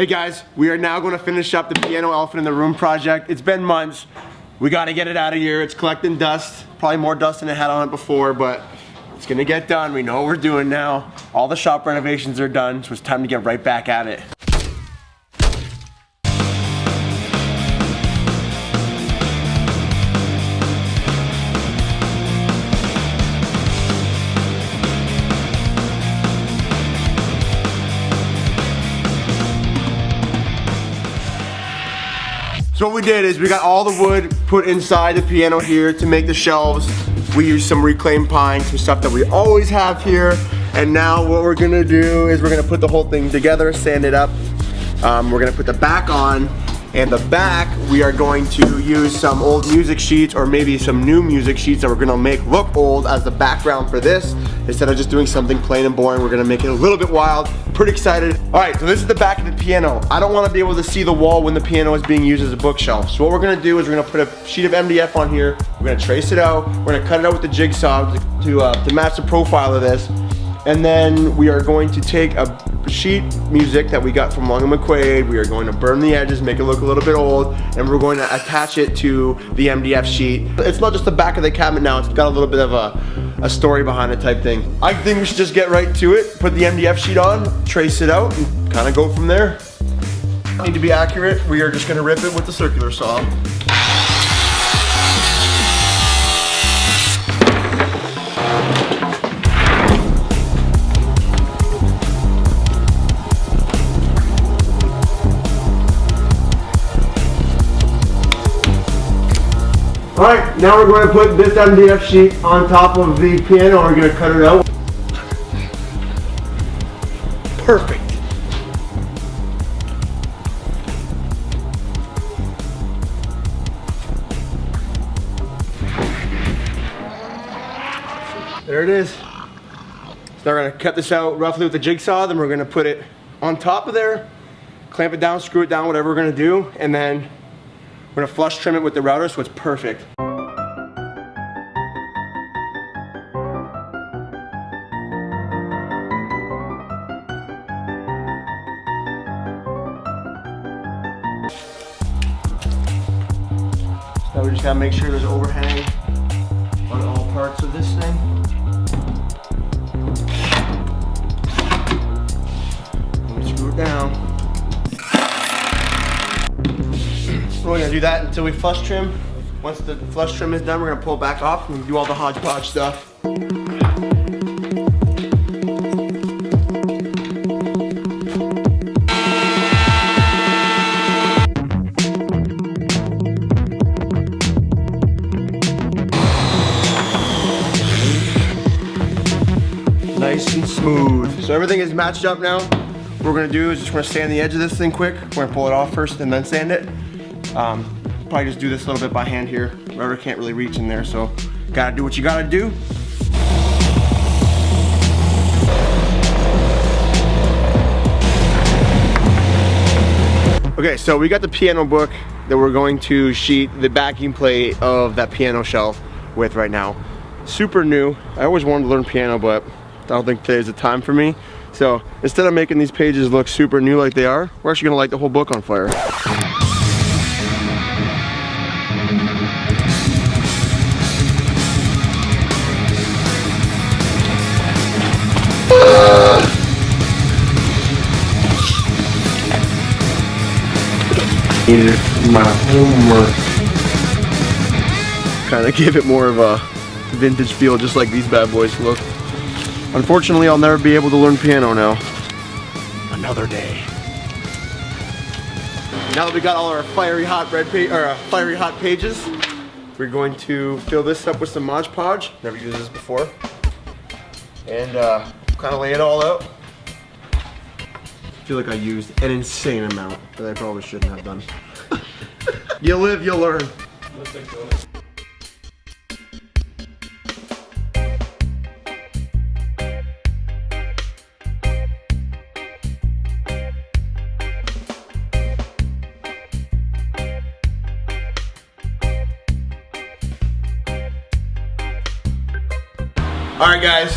Hey guys, we are now going to finish up the piano elephant in the room project. It's been months. We got to get it out of here. It's collecting dust. Probably more dust than it had on it before, but it's going to get done. We know what we're doing now. All the shop renovations are done, so it's time to get right back at it. So what we did is we got all the wood put inside the piano here to make the shelves. We used some reclaimed pine, some stuff that we always have here. And now what we're gonna do is we're gonna put the whole thing together, sand it up. We're gonna put the back on, and the back we are going to use some old music sheets or maybe some new music sheets that we're gonna make look old as the background for this. Instead of just doing something plain and boring, we're gonna make it a little bit wild. Pretty excited. All right, so this is the back of the piano. I don't wanna be able to see the wall when the piano is being used as a bookshelf. So what we're gonna do is we're gonna put a sheet of MDF on here. We're gonna trace it out. We're gonna cut it out with the jigsaw to match the profile of this. And then we are going to take a sheet music that we got from Long and McQuaid. We are going to burn the edges, make it look a little bit old, and we're going to attach it to the MDF sheet. It's not just the back of the cabinet now, it's got a little bit of a story behind it type thing. I think we should just get right to it, put the MDF sheet on, trace it out, and kind of go from there. Need to be accurate, we are just gonna rip it with the circular saw. Alright, now we're going to put this MDF sheet on top of the piano. We're going to cut it out. Perfect. There it is. So we're going to cut this out roughly with the jigsaw, then we're going to put it on top of there, clamp it down, screw it down, whatever we're going to do, and then we're gonna flush trim it with the router so it's perfect. Now we just gotta make sure there's overhang on all parts of this thing. And we screw it down. We're gonna do that until we flush trim. Once the flush trim is done, we're gonna pull it back off and do all the hodgepodge stuff. Nice and smooth. So everything is matched up now. What we're gonna do is just gonna sand the edge of this thing quick. We're gonna pull it off first and then sand it. Probably just do this a little bit by hand here. Router can't really reach in there, so gotta do what you gotta do. Okay, so we got the piano book that we're going to sheet the backing plate of that piano shelf with right now. Super new. I always wanted to learn piano, but I don't think today's the time for me. So instead of making these pages look super new like they are, we're actually gonna light the whole book on fire. My homework. Kind of give it more of a vintage feel, just like these bad boys look. Unfortunately, I'll never be able to learn piano now. Another day. Now that we got all our fiery hot pages, we're going to fill this up with some Mod Podge. Never used this before, and kind of lay it all out. I feel like I used an insane amount that I probably shouldn't have done. You live, you'll learn. All right, guys.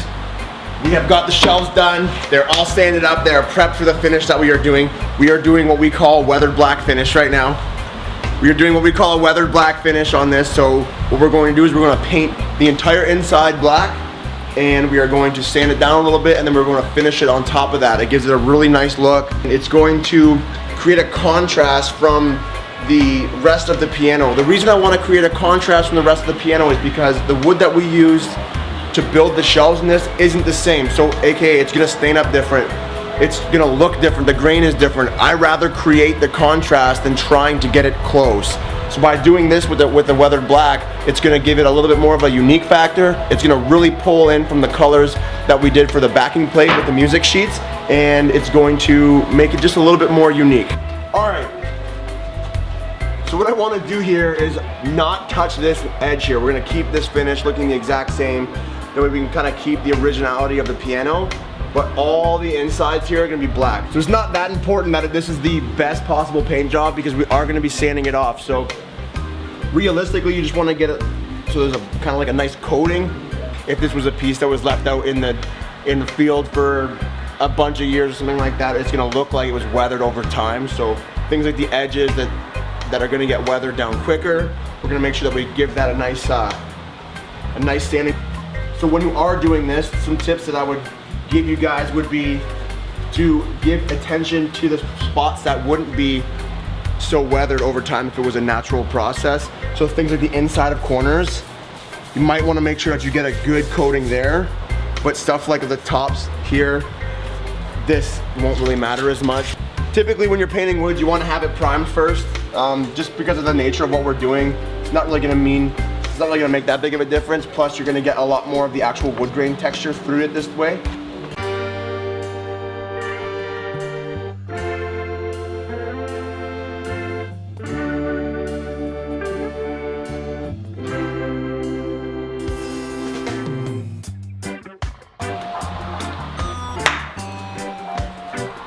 We have got the shelves done. They're all sanded up. They're prepped for the finish that we are doing. We are doing what we call weathered black finish right now. We are doing what we call a weathered black finish on this. So what we're going to do is we're going to paint the entire inside black, and we are going to sand it down a little bit, and then we're going to finish it on top of that. It gives it a really nice look. It's going to create a contrast from the rest of the piano. The reason I want to create a contrast from the rest of the piano is because the wood that we used to build the shelves in this isn't the same. So AKA it's going to stain up different. It's going to look different. The grain is different. I rather create the contrast than trying to get it close. So by doing this with the weathered black, it's going to give it a little bit more of a unique factor. It's going to really pull in from the colors that we did for the backing plate with the music sheets, and it's going to make it just a little bit more unique. All right. So what I want to do here is not touch this edge here. We're going to keep this finish looking the exact same. That way we can kind of keep the originality of the piano, but all the insides here are going to be black. So it's not that important that this is the best possible paint job because we are going to be sanding it off. So realistically, you just want to get it so there's a kind of like a nice coating. If this was a piece that was left out in the field for a bunch of years or something like that, it's going to look like it was weathered over time. So things like the edges that are going to get weathered down quicker, we're going to make sure that we give that a nice sanding. So when you are doing this, some tips that I would give you guys would be to give attention to the spots that wouldn't be so weathered over time if it was a natural process. So things like the inside of corners, you might want to make sure that you get a good coating there, but stuff like the tops here, this won't really matter as much. Typically when you're painting wood, you want to have it primed first, just because of the nature of what we're doing. It's not really going to make that big of a difference. Plus you're going to get a lot more of the actual wood grain texture through it this way.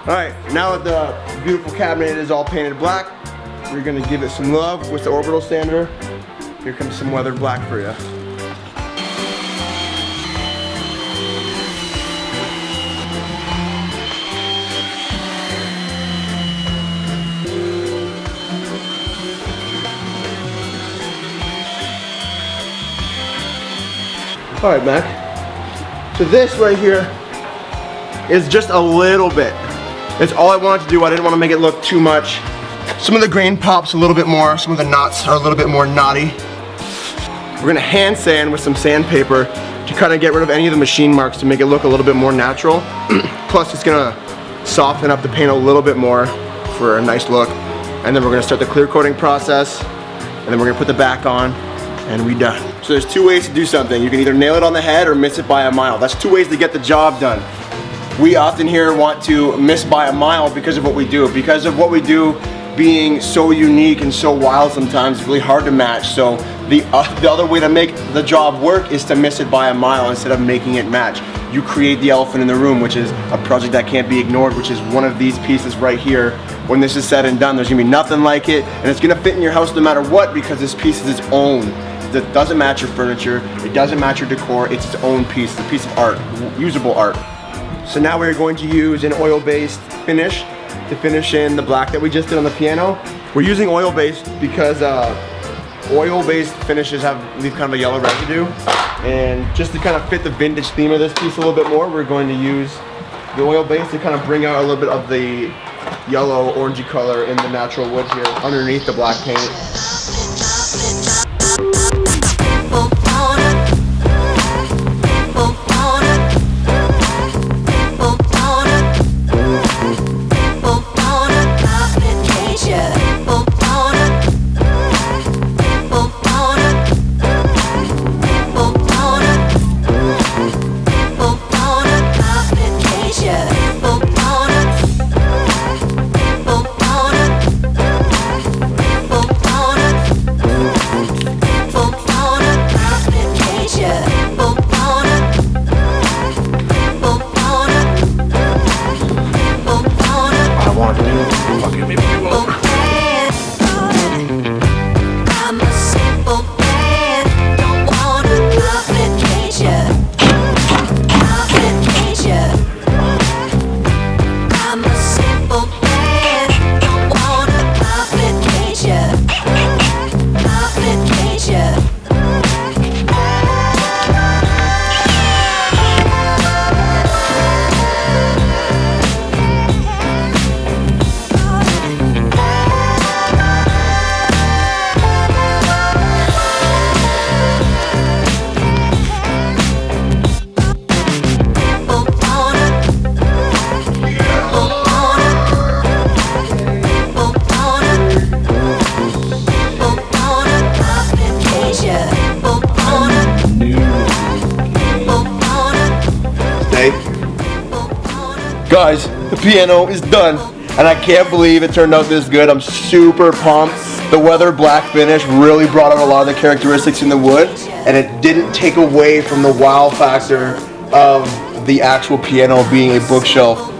All right, now that the beautiful cabinet is all painted black, we're gonna give it some love with the orbital sander. Here comes some weathered black for you. All right, Mac. So this right here is just a little bit. It's all I wanted to do. I didn't want to make it look too much. Some of the grain pops a little bit more. Some of the knots are a little bit more knotty. We're gonna hand sand with some sandpaper to kind of get rid of any of the machine marks to make it look a little bit more natural. Plus it's gonna soften up the paint a little bit more for a nice look. And then we're gonna start the clear coating process, and then we're gonna put the back on, and we're done. So there's two ways to do something. You can either nail it on the head or miss it by a mile. That's two ways to get the job done. We often here want to miss by a mile because of what we do. Because of what we do being so unique and so wild sometimes, it's really hard to match. So the other way to make the job work is to miss it by a mile instead of making it match. You create the elephant in the room, which is a project that can't be ignored, which is one of these pieces right here. When this is said and done, there's gonna be nothing like it, and it's gonna fit in your house no matter what because this piece is its own. It doesn't match your furniture, it doesn't match your decor, it's its own piece. It's a piece of art, usable art. So now we're going to use an oil-based finish to finish in the black that we just did on the piano. We're using oil-based because oil-based finishes leave kind of a yellow residue. And just to kind of fit the vintage theme of this piece a little bit more, we're going to use the oil-based to kind of bring out a little bit of the yellow, orangey color in the natural wood here underneath the black paint. Guys, the piano is done, and I can't believe it turned out this good. I'm super pumped. The weathered black finish really brought out a lot of the characteristics in the wood, and it didn't take away from the wow factor of the actual piano being a bookshelf.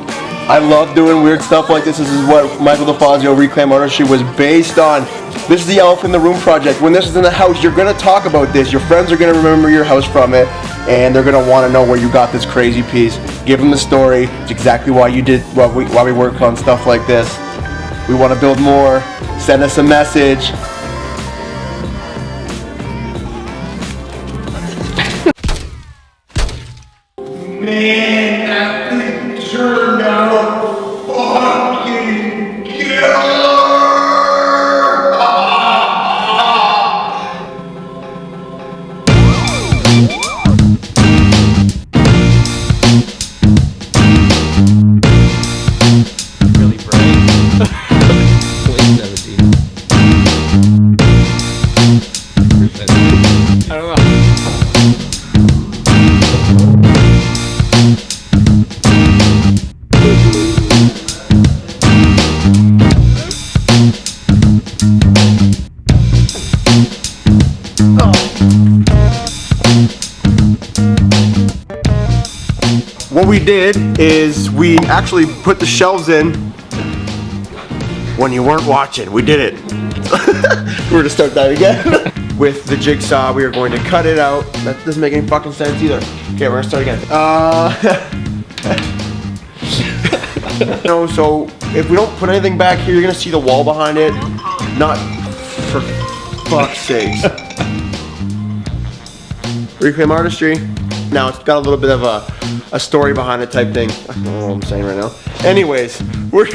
I love doing weird stuff like this. This is what Michael DeFazio Reclaim Artistry was based on. This is the Elephant in the Room project. When this is in the house, you're gonna talk about this. Your friends are gonna remember your house from it, and they're gonna wanna know where you got this crazy piece. Give them the story. It's exactly why you did, why we work on stuff like this. We wanna build more. Send us a message. Man, that thing turned out fucking killer! Really bright. 17. I don't know. What we did is we actually put the shelves in when you weren't watching. We did it. We're gonna start that again. With the jigsaw, we are going to cut it out. That doesn't make any fucking sense either. Okay, we're gonna start again. No, so if we don't put anything back here, you're gonna see the wall behind it. Not for fuck's sakes. Reclaim Artistry. Now it's got a little bit of a story behind it type thing. I don't know what I'm saying right now. Anyways, we're